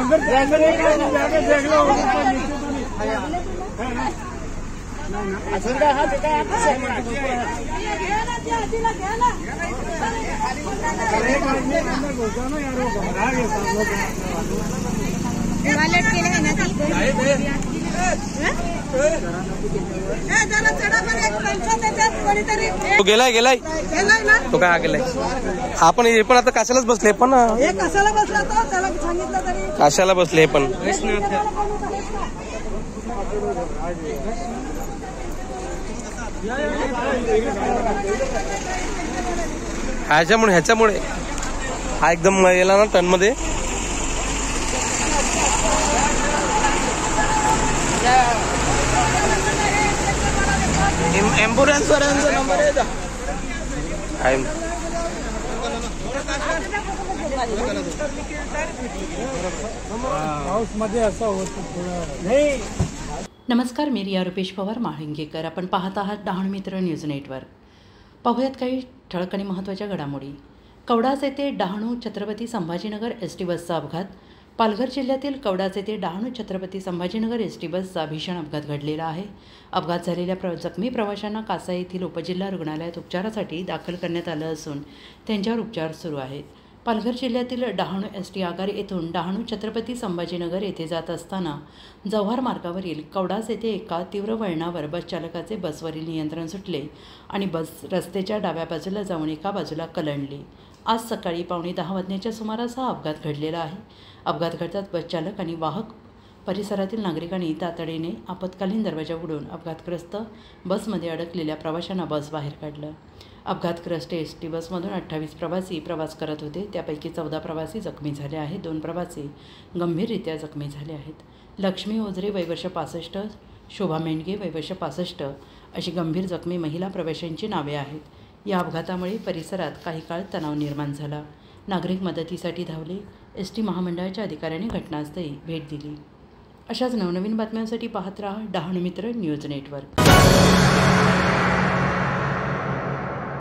तो गेलाय तो काय गेलाय आपण हे पण आता कशालाच बसले पण कशाला बसला तो त्याला सांगितलं तरी कशाला बसले पण ह्याच्यामुळे हा एकदम गेला ना टन मध्ये एम्ब्युलन्स वाल्यांचा नंबर आहे नमस्कार, मी रिया रुपेश पवार माळिंगेकर. आपण पाहत आहात डहाणू मित्र न्यूज नेटवर्क. पाहूयात काही ठळक आणि महत्त्वाच्या घडामोडी. कवडास येथे डहाणू छत्रपती संभाजीनगर एसटी बसचा अपघात. पालघर जिल्ह्यातील कवडास येथे डहाणू छत्रपती संभाजीनगर एसटी बसचा भीषण अपघात घडलेला आहे. अपघात झालेल्या जखमी प्रवाशांना कासा येथील उपजिल्हा रुग्णालयात उपचारासाठी दाखल करण्यात आलं असून त्यांच्यावर उपचार सुरू आहेत. पालघर जिल्ह्यातील डहाणू एसटी आगार येथून डहाणू छत्रपती संभाजीनगर येथे जात असताना जव्हार मार्गावरील कवडास येथे एका तीव्र वळणावर बस चालकाचे बसवरील नियंत्रण सुटले आणि बस रस्त्याच्या डाव्या बाजूला जाऊन एका बाजूला कलंडली. आज सकाळी 9:15 वाजण्याच्या सुमारास हा अपघात घडलेला आहे. अपघात घडताच बस चालक आणि वाहक परिसरातील नागरिकांनी तातडीने आपत्कालीन दरवाजा उघडून अपघातग्रस्त बसमध्ये अडकलेल्या प्रवाशांना बस बाहेर काढलं. अपघातग्रस्त एसटी बसमधून 28 प्रवासी प्रवास करत होते. त्यापैकी 14 प्रवासी जखमी झाले आहेत. 2 प्रवासी गंभीररित्या जखमी झाले आहेत. लक्ष्मी ओझरे वय वर्ष 65, शोभा मेंढगे वय वर्ष 65 अशी गंभीर जखमी महिला प्रवाशांची नावे आहेत. या अपघातामुळे परिसरात काही काळ तणाव निर्माण झाला. नागरिक मदतीसाठी धावले. एसटी महामंडळाच्या अधिकाऱ्यांनी घटनास्थळी भेट दिली. अशाच नवनवीन बातम्यांसाठी पाहत राहा डहाणू मित्र न्यूज नेटवर्क.